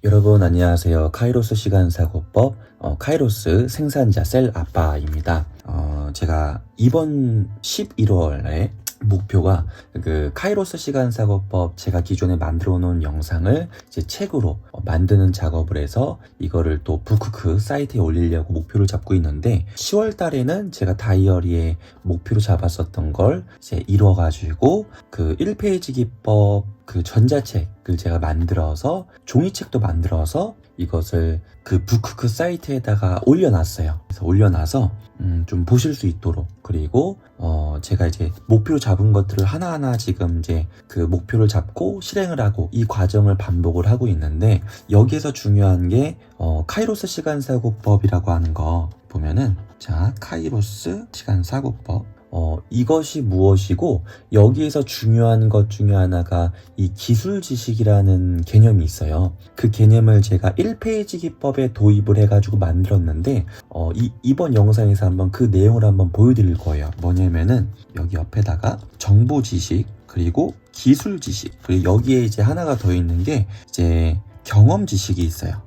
여러분 안녕하세요. 카이로스 시간사고법 카이로스 생산자 셀 아빠입니다. 제가 이번 11월에 목표가 그 카이로스 시간사고법 제가 기존에 만들어 놓은 영상을 이제 책으로 만드는 작업을 해서 이거를 또 북크크 사이트에 올리려고 목표를 잡고 있는데 10월 달에는 제가 다이어리에 목표로 잡았었던 걸 이제 이뤄가지고 그 1페이지 기법 그 전자책을 제가 만들어서 종이책도 만들어서 이것을 그 북크크 사이트에다가 올려놨어요. 그래서 올려놔서 좀 보실 수 있도록, 그리고 제가 이제 목표로 잡은 것들을 하나하나 지금 이제 그 목표를 잡고 실행을 하고 이 과정을 반복을 하고 있는데, 여기에서 중요한 게 카이로스 시간사고법이라고 하는 거 보면은, 자, 카이로스 시간사고법 이것이 무엇이고, 여기에서 중요한 것 중에 하나가 이 기술 지식이라는 개념이 있어요. 그 개념을 제가 1페이지 기법에 도입을 해가지고 만들었는데, 이번 영상에서 한번 그 내용을 한번 보여드릴 거예요. 뭐냐면은, 여기 옆에다가 정보 지식, 그리고 기술 지식, 그리고 여기에 이제 하나가 더 있는 게 이제 경험 지식이 있어요.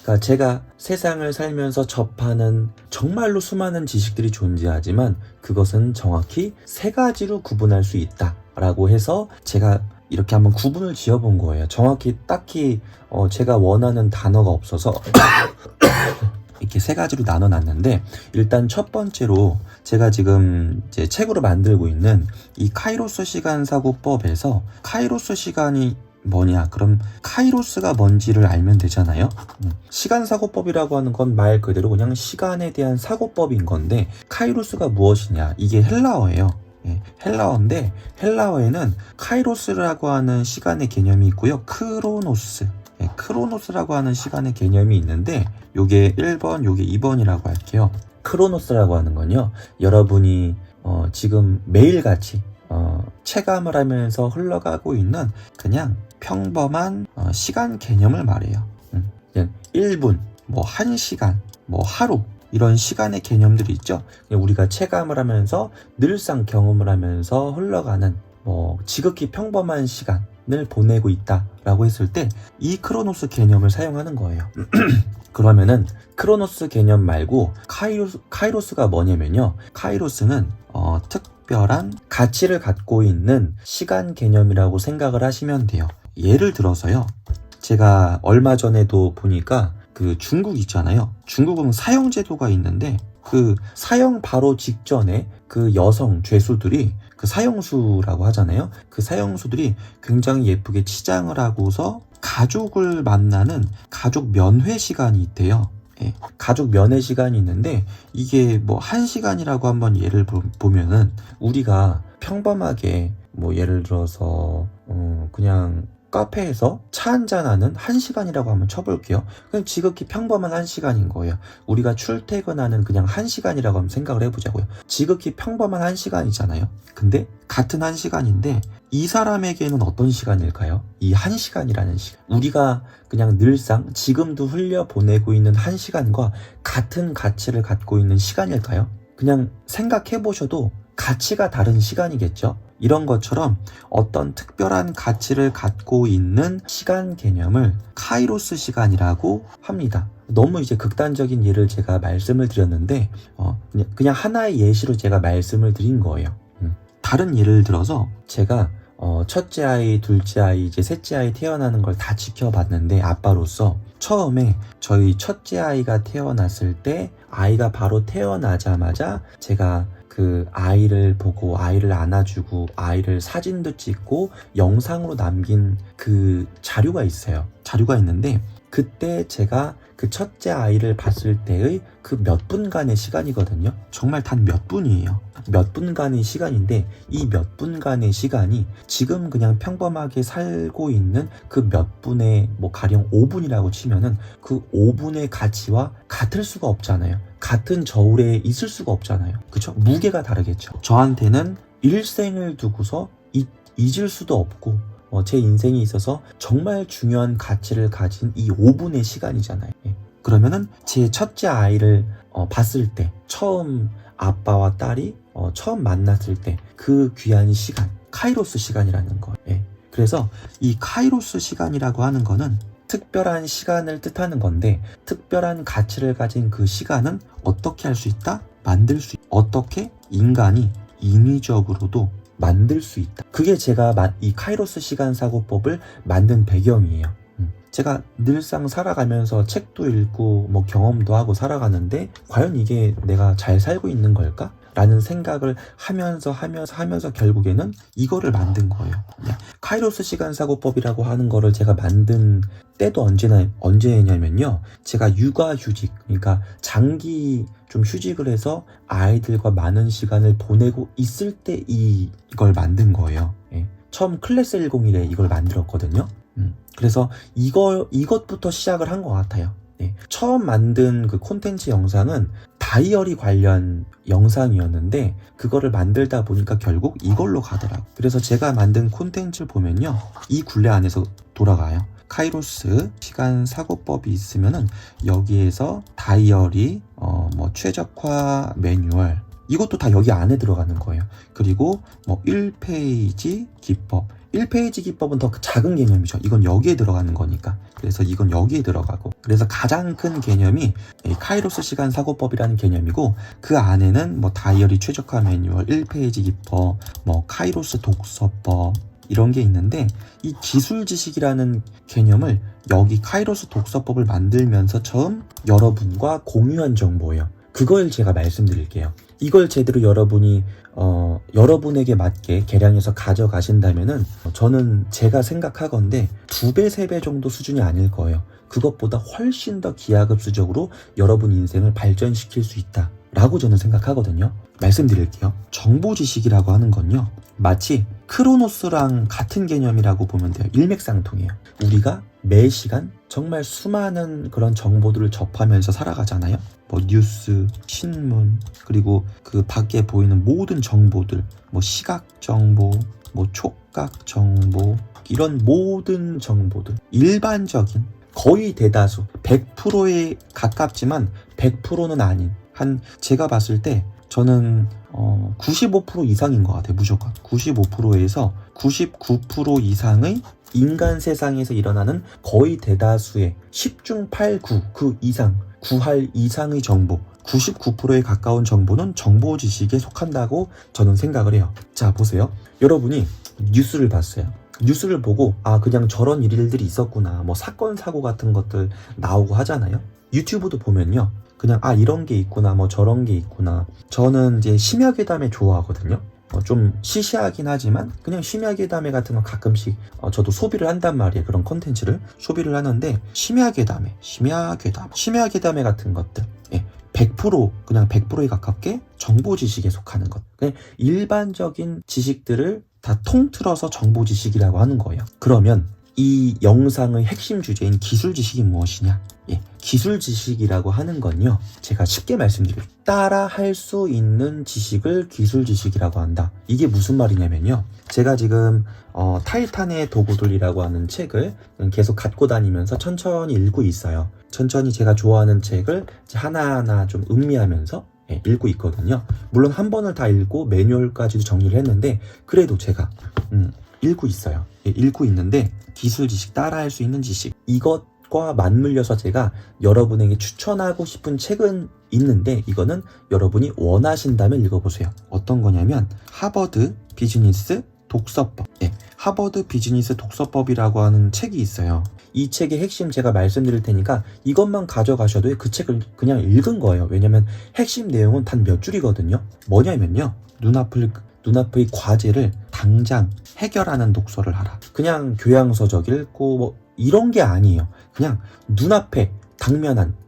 그러니까 제가 세상을 살면서 접하는 정말로 수많은 지식들이 존재하지만 그것은 정확히 세 가지로 구분할 수 있다라고 해서 제가 이렇게 한번 구분을 지어본 거예요. 정확히 딱히 제가 원하는 단어가 없어서 이렇게 세 가지로 나눠놨는데, 일단 첫 번째로 제가 지금 이제 책으로 만들고 있는 이 카이로스 시간 사고법에서 카이로스 시간이 뭐냐? 그럼 카이로스가 뭔지를 알면 되잖아요. 시간 사고법이라고 하는 건 말 그대로 그냥 시간에 대한 사고법인 건데, 카이로스가 무엇이냐? 이게 헬라어예요. 헬라어인데, 헬라어에는 카이로스라고 하는 시간의 개념이 있고요. 크로노스라고 하는 시간의 개념이 있는데, 요게 1번, 요게 2번이라고 할게요. 크로노스라고 하는 건요, 여러분이 지금 매일같이 체감을 하면서 흘러가고 있는 그냥 평범한 시간 개념을 말해요. 그냥 1분, 뭐 1시간, 뭐 하루, 이런 시간의 개념들이 있죠. 우리가 체감을 하면서 늘상 경험을 하면서 흘러가는 뭐 지극히 평범한 시간을 보내고 있다라고 했을 때 이 크로노스 개념을 사용하는 거예요. 그러면은 크로노스 개념 말고 카이로스가 뭐냐면요, 카이로스는 특별한 가치를 갖고 있는 시간 개념이라고 생각을 하시면 돼요. 예를 들어서요, 제가 얼마 전에도 보니까 그 중국 있잖아요. 중국은 사형 제도가 있는데, 그 사형 바로 직전에 그 여성 죄수들이, 그 사형수라고 하잖아요. 그 사형수들이 굉장히 예쁘게 치장을 하고서 가족을 만나는 가족 면회 시간이 있대요. 가족 면회 시간이 있는데, 이게 뭐 1시간이라고 한번 예를 보면은, 우리가 평범하게 뭐 예를 들어서 그냥 카페에서 차 한잔하는 1시간이라고 한번 쳐볼게요. 그냥 지극히 평범한 1시간인 거예요. 우리가 출퇴근하는 그냥 1시간이라고 한번 생각을 해보자고요. 지극히 평범한 1시간이잖아요. 근데 같은 1시간인데 이 사람에게는 어떤 시간일까요? 이 1시간이라는 시간, 우리가 그냥 늘상 지금도 흘려보내고 있는 1시간과 같은 가치를 갖고 있는 시간일까요? 그냥 생각해보셔도 가치가 다른 시간이겠죠? 이런 것처럼 어떤 특별한 가치를 갖고 있는 시간 개념을 카이로스 시간이라고 합니다. 너무 이제 극단적인 예를 제가 말씀을 드렸는데, 그냥 하나의 예시로 제가 말씀을 드린 거예요. 다른 예를 들어서 제가 첫째 아이, 둘째 아이, 이제 셋째 아이 태어나는 걸 다 지켜봤는데, 아빠로서 처음에 저희 첫째 아이가 태어났을 때, 아이가 바로 태어나자마자 제가 그 아이를 보고 아이를 안아주고 아이를 사진도 찍고 영상으로 남긴 그 자료가 있어요. 자료가 있는데, 그때 제가 그 첫째 아이를 봤을 때의 그 몇 분간의 시간이거든요. 정말 단 몇 분이에요. 몇 분간의 시간인데, 이 몇 분간의 시간이 지금 그냥 평범하게 살고 있는 그 몇 분의, 뭐 가령 5분이라고 치면은 그 5분의 가치와 같을 수가 없잖아요. 같은 저울에 있을 수가 없잖아요. 그쵸? 무게가 다르겠죠. 저한테는 일생을 두고서 잊을 수도 없고, 제 인생에 있어서 정말 중요한 가치를 가진 이 5분의 시간이잖아요. 그러면은 제 첫째 아이를 봤을 때, 처음 아빠와 딸이 처음 만났을 때 그 귀한 시간, 카이로스 시간이라는 거예요. 그래서 이 카이로스 시간이라고 하는 거는 특별한 시간을 뜻하는 건데 특별한 가치를 가진 그 시간은 어떻게 할 수 있다? 만들 수 있다. 어떻게 인간이 인위적으로도 만들 수 있다. 그게 제가 이 카이로스 시간 사고법을 만든 배경이에요. 제가 늘상 살아가면서 책도 읽고 뭐 경험도 하고 살아가는데 과연 이게 내가 잘 살고 있는 걸까? 라는 생각을 하면서 결국에는 이거를 만든 거예요. 카이로스 시간 사고법이라고 하는 거를 제가 만든 때도 언제냐면요. 제가 육아휴직, 그러니까 장기 좀 휴직을 해서 아이들과 많은 시간을 보내고 있을 때 이걸 만든 거예요. 처음 클래스 101에 이걸 만들었거든요. 그래서 이것부터 시작을 한 것 같아요. 처음 만든 그 콘텐츠 영상은 다이어리 관련 영상이었는데 그거를 만들다 보니까 결국 이걸로 가더라고요. 그래서 제가 만든 콘텐츠를 보면요. 이 굴레 안에서 돌아가요. 카이로스 시간 사고법이 있으면은 여기에서 다이어리, 뭐 최적화 매뉴얼 이것도 다 여기 안에 들어가는 거예요. 그리고 뭐 1페이지 기법 1페이지 기법은 더 작은 개념이죠. 이건 여기에 들어가는 거니까. 그래서 이건 여기에 들어가고. 그래서 가장 큰 개념이 카이로스 시간 사고법이라는 개념이고 그 안에는 뭐 다이어리 최적화 매뉴얼, 1페이지 기법, 뭐 카이로스 독서법 이런 게 있는데 이 기술 지식이라는 개념을 여기 카이로스 독서법을 만들면서 처음 여러분과 공유한 정보예요. 그걸 제가 말씀드릴게요. 이걸 제대로 여러분이 여러분에게 맞게 개량해서 가져가신다면은 저는 제가 생각하건대 2배, 3배 정도 수준이 아닐 거예요. 그것보다 훨씬 더 기하급수적으로 여러분 인생을 발전시킬 수 있다 라고 저는 생각하거든요. 말씀드릴게요. 정보 지식이라고 하는 건요. 마치 크로노스랑 같은 개념이라고 보면 돼요. 일맥상통해요. 우리가 매 시간 정말 수많은 그런 정보들을 접하면서 살아가잖아요. 뭐 뉴스, 신문, 그리고 그 밖에 보이는 모든 정보들, 뭐 시각 정보, 뭐 촉각 정보, 이런 모든 정보들, 일반적인 거의 대다수 100%에 가깝지만 100%는 아닌 제가 봤을 때 저는 95% 이상인 것 같아요. 무조건 95%에서 99% 이상의 인간 세상에서 일어나는 거의 대다수의 10중 8, 9 그 이상 9할 이상의 정보 99%에 가까운 정보는 정보 지식에 속한다고 저는 생각을 해요. 자 보세요. 여러분이 뉴스를 봤어요. 뉴스를 보고 그냥 저런 일들이 있었구나, 뭐 사건 사고 같은 것들 나오고 하잖아요. 유튜브도 보면요, 그냥 이런 게 있구나, 뭐 저런 게 있구나. 저는 이제 심야괴담회 좋아하거든요. 좀 시시하긴 하지만 그냥 심야괴담회 같은 거 가끔씩 저도 소비를 한단 말이에요. 그런 컨텐츠를 소비를 하는데 심야괴담회 같은 것들 100% 그냥 100%에 가깝게 정보 지식에 속하는 것. 그냥 일반적인 지식들을 다 통틀어서 정보 지식이라고 하는 거예요. 그러면 이 영상의 핵심 주제인 기술 지식이 무엇이냐? 기술 지식이라고 하는 건요, 제가 쉽게 말씀드릴게요. 따라 할 수 있는 지식을 기술 지식이라고 한다. 이게 무슨 말이냐면요, 제가 지금 타이탄의 도구들이라고 하는 책을 계속 갖고 다니면서 천천히 읽고 있어요. 천천히 제가 좋아하는 책을 하나하나 좀 음미하면서 읽고 있거든요. 물론 한 번을 다 읽고 매뉴얼까지도 정리를 했는데 그래도 제가 읽고 있어요. 읽고 있는데 기술 지식, 따라할 수 있는 지식, 이것과 맞물려서 제가 여러분에게 추천하고 싶은 책은 있는데 이거는 여러분이 원하신다면 읽어보세요. 어떤 거냐면 하버드 비즈니스 독서법. 하버드 비즈니스 독서법이라고 하는 책이 있어요. 이 책의 핵심 제가 말씀드릴 테니까 이것만 가져가셔도 그 책을 그냥 읽은 거예요. 왜냐면 핵심 내용은 단 몇 줄이거든요. 뭐냐면요, 눈앞의 과제를 당장 해결하는 독서를 하라. 그냥 교양서적 읽고 뭐 이런 게 아니에요. 그냥 눈앞에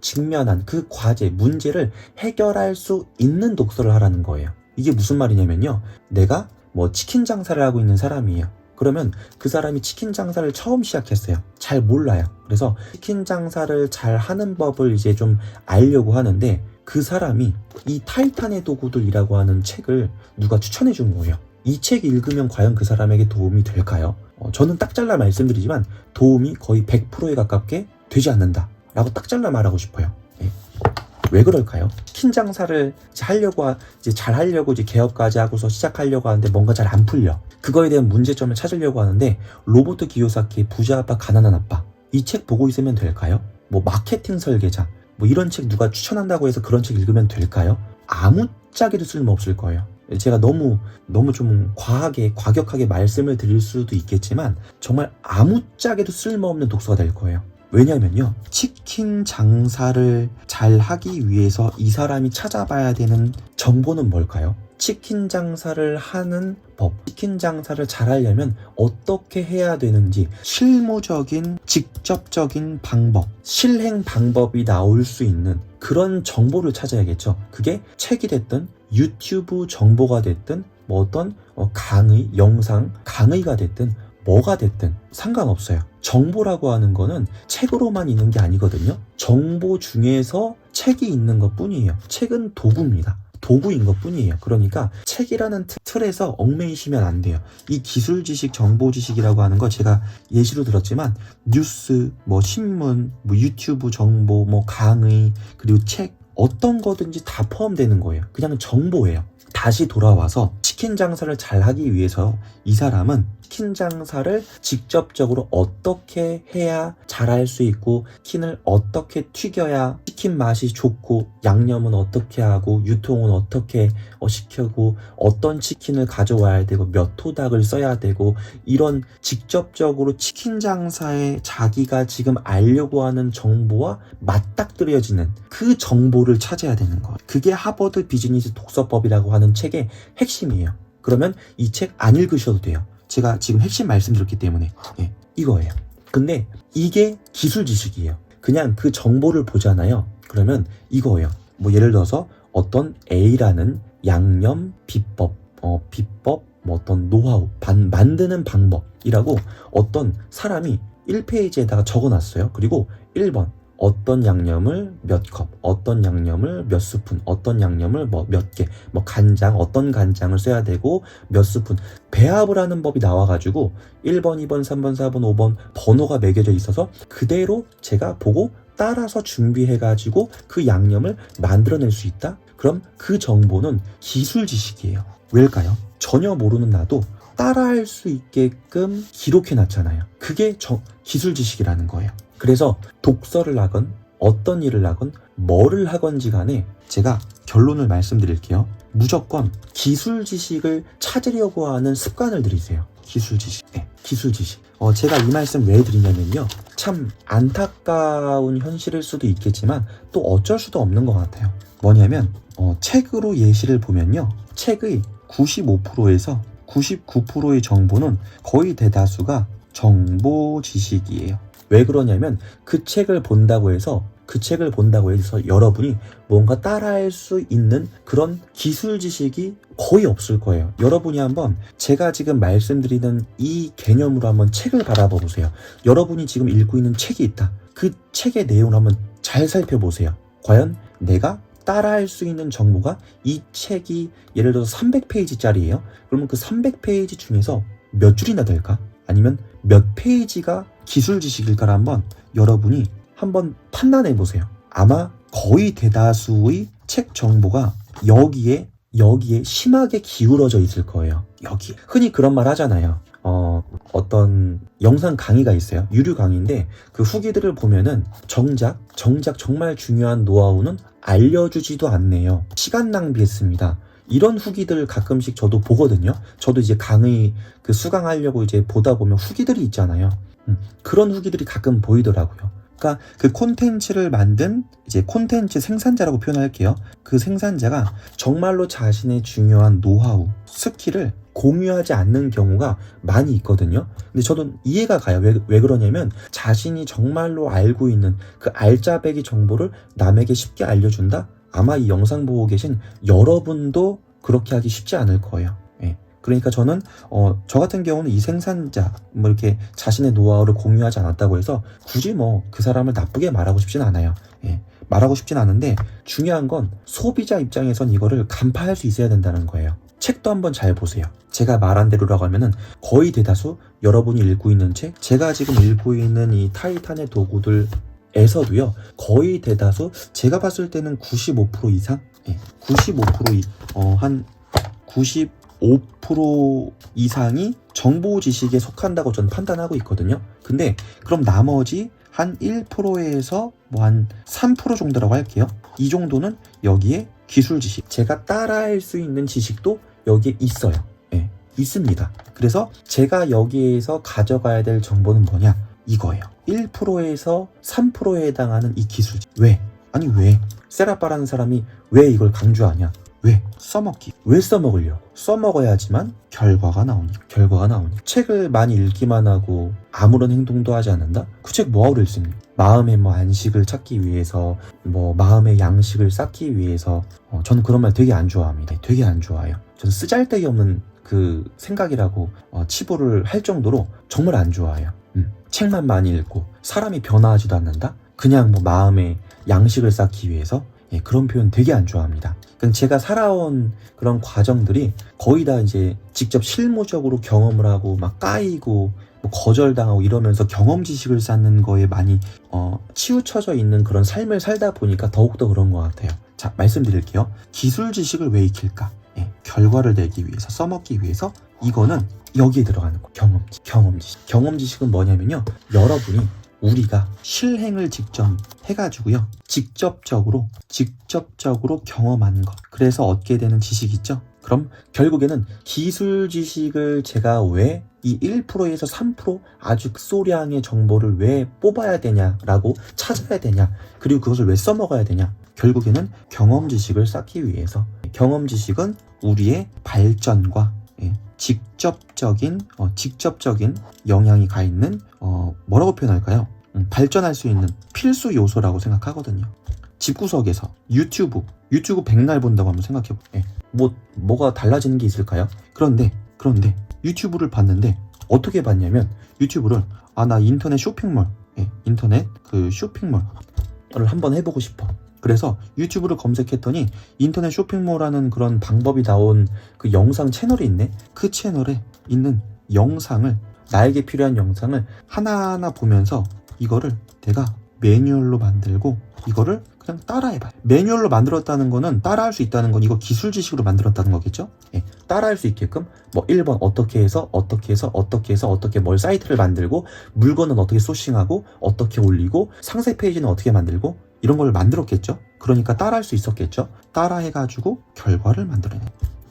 직면한 그 과제, 문제를 해결할 수 있는 독서를 하라는 거예요. 이게 무슨 말이냐면요, 내가 뭐 치킨 장사를 하고 있는 사람이에요. 그러면 그 사람이 치킨 장사를 처음 시작했어요. 잘 몰라요. 그래서 치킨 장사를 잘 하는 법을 이제 좀 알려고 하는데 그 사람이 이 타이탄의 도구들이라고 하는 책을 누가 추천해 준 거예요. 이 책 읽으면 과연 그 사람에게 도움이 될까요? 저는 딱 잘라 말씀드리지만 도움이 거의 100%에 가깝게 되지 않는다 라고 딱 잘라 말하고 싶어요. 왜 그럴까요? 치킨 장사를 잘 하려고 이제 개업까지 하고서 시작하려고 하는데 뭔가 잘 안 풀려. 그거에 대한 문제점을 찾으려고 하는데 로버트 기요사키, 부자 아빠 가난한 아빠, 이 책 보고 있으면 될까요? 뭐 마케팅 설계자, 뭐 이런 책 누가 추천한다고 해서 그런 책 읽으면 될까요? 아무짝에도 쓸모없을 거예요. 제가 너무 좀 과격하게 말씀을 드릴 수도 있겠지만 정말 아무짝에도 쓸모없는 독서가 될 거예요. 왜냐면요, 치킨 장사를 잘 하기 위해서 이 사람이 찾아봐야 되는 정보는 뭘까요? 치킨 장사를 하는 법, 치킨 장사를 잘 하려면 어떻게 해야 되는지 실무적인, 직접적인 방법, 실행 방법이 나올 수 있는 그런 정보를 찾아야겠죠. 그게 책이 됐든 유튜브 정보가 됐든 뭐 어떤 강의, 영상 강의가 됐든 뭐가 됐든 상관없어요. 정보라고 하는 거는 책으로만 있는 게 아니거든요. 정보 중에서 책이 있는 것 뿐이에요. 책은 도구입니다. 도구인 것 뿐이에요. 그러니까 책이라는 틀에서 얽매이시면 안 돼요. 이 기술 지식, 정보 지식이라고 하는 거 제가 예시로 들었지만 뉴스, 뭐 신문, 뭐 유튜브 정보, 뭐 강의, 그리고 책 어떤 거든지 다 포함되는 거예요. 그냥 정보예요. 다시 돌아와서 치킨 장사를 잘 하기 위해서 이 사람은 치킨 장사를 직접적으로 어떻게 해야 잘할 수 있고 치킨을 어떻게 튀겨야 치킨 맛이 좋고 양념은 어떻게 하고 유통은 어떻게 시키고 어떤 치킨을 가져와야 되고 몇 토닥을 써야 되고 이런 직접적으로 치킨 장사에 자기가 지금 알려고 하는 정보와 맞닥뜨려지는 그 정보를 찾아야 되는 거예요. 그게 하버드 비즈니스 독서법이라고 하는 책의 핵심이에요. 그러면 이 책 안 읽으셔도 돼요. 제가 지금 핵심 말씀드렸기 때문에 이거예요. 근데 이게 기술 지식이에요. 그냥 그 정보를 보잖아요. 그러면 이거예요. 뭐 예를 들어서 어떤 A라는 양념 비법, 뭐 어떤 노하우, 만드는 방법이라고 어떤 사람이 1페이지에다가 적어놨어요. 그리고 1번 어떤 양념을 몇 컵, 어떤 양념을 몇 스푼, 어떤 양념을 뭐 몇 개, 뭐 간장, 어떤 간장을 써야 되고 몇 스푼, 배합을 하는 법이 나와가지고 1번, 2번, 3번, 4번, 5번 번호가 매겨져 있어서 그대로 제가 보고 따라서 준비해가지고 그 양념을 만들어낼 수 있다? 그럼 그 정보는 기술 지식이에요. 왜일까요? 전혀 모르는 나도 따라할 수 있게끔 기록해놨잖아요. 그게 기술 지식이라는 거예요. 그래서 독서를 하건 어떤 일을 하건 뭐를 하건지 간에 제가 결론을 말씀드릴게요. 무조건 기술 지식을 찾으려고 하는 습관을 들이세요. 기술 지식. 기술 지식. 제가 이 말씀 왜 드리냐면요. 참 안타까운 현실일 수도 있겠지만 또 어쩔 수도 없는 것 같아요. 뭐냐면 책으로 예시를 보면요. 책의 95%에서 99%의 정보는 거의 대다수가 정보 지식이에요. 왜 그러냐면 그 책을 본다고 해서 여러분이 뭔가 따라할 수 있는 그런 기술 지식이 거의 없을 거예요. 여러분이 한번 제가 지금 말씀드리는 이 개념으로 한번 책을 바라봐 보세요. 여러분이 지금 읽고 있는 책이 있다. 그 책의 내용을 한번 잘 살펴보세요. 과연 내가 따라할 수 있는 정보가 이 책이 예를 들어서 300페이지짜리예요. 그러면 그 300페이지 중에서 몇 줄이나 될까? 아니면 몇 페이지가 기술 지식일까를 한번 여러분이 한번 판단해 보세요. 아마 거의 대다수의 책 정보가 여기에 심하게 기울어져 있을 거예요. 여기 흔히 그런 말 하잖아요. 어떤 영상 강의가 있어요. 유료 강의인데 그 후기들을 보면은 정작 정말 중요한 노하우는 알려주지도 않네요. 시간 낭비했습니다. 이런 후기들 가끔씩 저도 보거든요. 저도 이제 강의 그 수강하려고 이제 보다 보면 후기들이 있잖아요. 그런 후기들이 가끔 보이더라고요. 그러니까 그 콘텐츠를 만든 이제 콘텐츠 생산자라고 표현할게요. 그 생산자가 정말로 자신의 중요한 노하우, 스킬을 공유하지 않는 경우가 많이 있거든요. 근데 저도 이해가 가요. 왜 그러냐면 자신이 정말로 알고 있는 그 알짜배기 정보를 남에게 쉽게 알려준다? 아마 이 영상 보고 계신 여러분도 그렇게 하기 쉽지 않을 거예요. 그러니까 저는 저 같은 경우는 이 생산자 뭐 이렇게 자신의 노하우를 공유하지 않았다고 해서 굳이 뭐 그 사람을 나쁘게 말하고 싶진 않아요. 말하고 싶진 않은데 중요한 건 소비자 입장에선 이거를 간파할 수 있어야 된다는 거예요. 책도 한번 잘 보세요. 제가 말한 대로라고 하면은 거의 대다수 여러분이 읽고 있는 책, 제가 지금 읽고 있는 이 타이탄의 도구들 에서도요, 거의 대다수 제가 봤을 때는 95% 이상, 95% 한 95% 이상이 정보 지식에 속한다고 저는 판단하고 있거든요. 근데 그럼 나머지 한 1%에서 뭐 한 3% 정도라고 할게요. 이 정도는 여기에 기술 지식, 제가 따라할 수 있는 지식도 여기에 있어요. 예, 있습니다. 그래서 제가 여기에서 가져가야 될 정보는 뭐냐? 이거예요. 1%에서 3%에 해당하는 이 기술 지식. 왜? 아니 왜? 세라빠라는 사람이 왜 이걸 강조하냐? 왜? 써먹기. 왜 써먹으려고? 써먹어야지만 결과가 나오니. 책을 많이 읽기만 하고 아무런 행동도 하지 않는다? 그 책 뭐하러 읽습니까? 마음의 뭐 안식을 찾기 위해서, 뭐 마음의 양식을 쌓기 위해서, 저는 그런 말 되게 안 좋아합니다. 되게 안 좋아해요. 저는 쓰잘데기 없는 그 생각이라고 치부를 할 정도로 정말 안 좋아해요. 책만 많이 읽고 사람이 변화하지도 않는다? 그냥 뭐 마음의 양식을 쌓기 위해서? 예, 그런 표현 되게 안 좋아합니다. 제가 살아온 그런 과정들이 거의 다 이제 직접 실무적으로 경험을 하고 막 까이고 뭐 거절당하고 이러면서 경험 지식을 쌓는 거에 많이 치우쳐져 있는 그런 삶을 살다 보니까 더욱더 그런 것 같아요. 자, 말씀드릴게요. 기술 지식을 왜 익힐까? 예, 결과를 내기 위해서, 써먹기 위해서. 이거는 여기에 들어가는 거. 경험 지식은 뭐냐면요, 우리가 실행을 직접 해가지고요, 직접적으로 경험하는 것. 그래서 얻게 되는 지식 있죠? 그럼 결국에는 기술 지식을 제가 왜 이 1%에서 3% 아주 극소량의 정보를 왜 뽑아야 되냐라고 찾아야 되냐, 그리고 그것을 왜 써먹어야 되냐. 결국에는 경험 지식을 쌓기 위해서. 경험 지식은 우리의 발전과 직접적인 영향이 가 있는 뭐라고 표현할까요? 발전할 수 있는 필수 요소라고 생각하거든요. 집구석에서 유튜브 백날 본다고 한번 생각해볼게요. 뭐가 달라지는 게 있을까요? 그런데 유튜브를 봤는데 어떻게 봤냐면, 유튜브를 나 인터넷 쇼핑몰 쇼핑몰을 한번 해보고 싶어. 그래서 유튜브를 검색했더니 인터넷 쇼핑몰하는 그런 방법이 나온 그 영상 채널이 있네. 그 채널에 있는 영상을, 나에게 필요한 영상을 하나하나 보면서 이거를 내가 매뉴얼로 만들고 이거를 그냥 따라해봐요. 매뉴얼로 만들었다는 거는, 따라할 수 있다는 건 이거 기술 지식으로 만들었다는 거겠죠? 예, 따라할 수 있게끔 1번 어떻게 해서 어떻게 뭘 사이트를 만들고, 물건은 어떻게 소싱하고, 어떻게 올리고, 상세 페이지는 어떻게 만들고, 이런 걸 만들었겠죠? 그러니까 따라할 수 있었겠죠? 따라해가지고 결과를 만들어내요.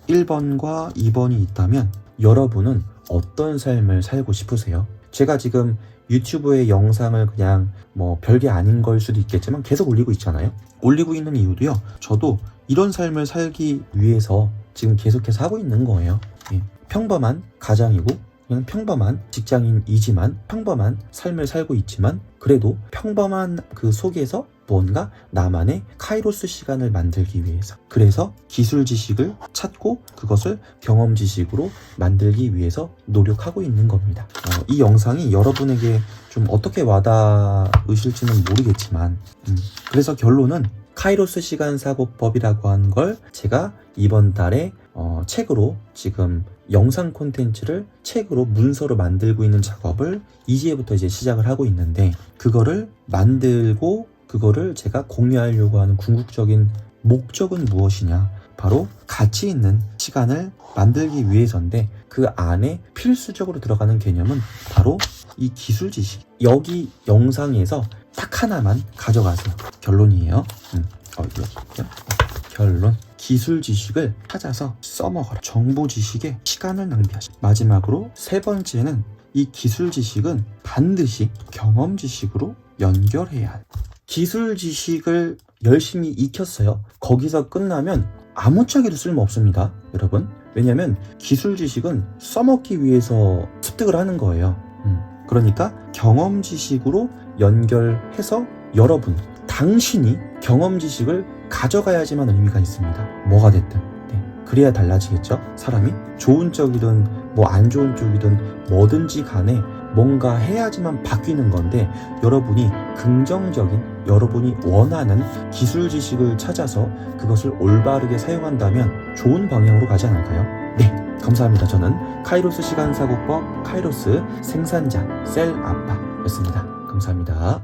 1번과 2번이 있다면 여러분은 어떤 삶을 살고 싶으세요? 제가 지금 유튜브에 영상을 그냥 별게 아닌 걸 수도 있겠지만 계속 올리고 있잖아요. 올리고 있는 이유도요, 저도 이런 삶을 살기 위해서 지금 계속해서 하고 있는 거예요. 예, 평범한 가장이고 그냥 평범한 직장인이지만 평범한 삶을 살고 있지만, 그래도 평범한 그 속에서 뭔가 나만의 카이로스 시간을 만들기 위해서, 그래서 기술 지식을 찾고 그것을 경험 지식으로 만들기 위해서 노력하고 있는 겁니다. 이 영상이 여러분에게 좀 어떻게 와닿으실지는 모르겠지만, 그래서 결론은 카이로스 시간 사고법이라고 하는 걸 제가 이번 달에 책으로, 지금 영상 콘텐츠를 책으로 문서로 만들고 있는 작업을 이제부터 시작을 하고 있는데, 그거를 만들고 그거를 제가 공유하려고 하는 궁극적인 목적은 무엇이냐? 바로 가치 있는 시간을 만들기 위해서인데, 그 안에 필수적으로 들어가는 개념은 바로 이 기술 지식. 여기 영상에서 딱 하나만 가져가세요. 결론이에요. 결론. 기술 지식을 찾아서 써먹어라. 정보 지식에 시간을 낭비하시. 마지막으로 세 번째는, 이 기술 지식은 반드시 경험 지식으로 연결해야 해. 기술 지식을 열심히 익혔어요. 거기서 끝나면 아무짝에도 쓸모없습니다, 여러분. 왜냐면 기술 지식은 써먹기 위해서 습득을 하는 거예요. 그러니까 경험 지식으로 연결해서 당신이 경험 지식을 가져가야지만 의미가 있습니다. 뭐가 됐든. 그래야 달라지겠죠? 사람이 좋은 쪽이든 안 좋은 쪽이든 뭐든지 간에 뭔가 해야지만 바뀌는 건데, 여러분이 긍정적인, 여러분이 원하는 기술 지식을 찾아서 그것을 올바르게 사용한다면 좋은 방향으로 가지 않을까요? 네, 감사합니다. 저는 카이로스 시간사고법 카이로스 생산자 셀 아빠였습니다. 감사합니다.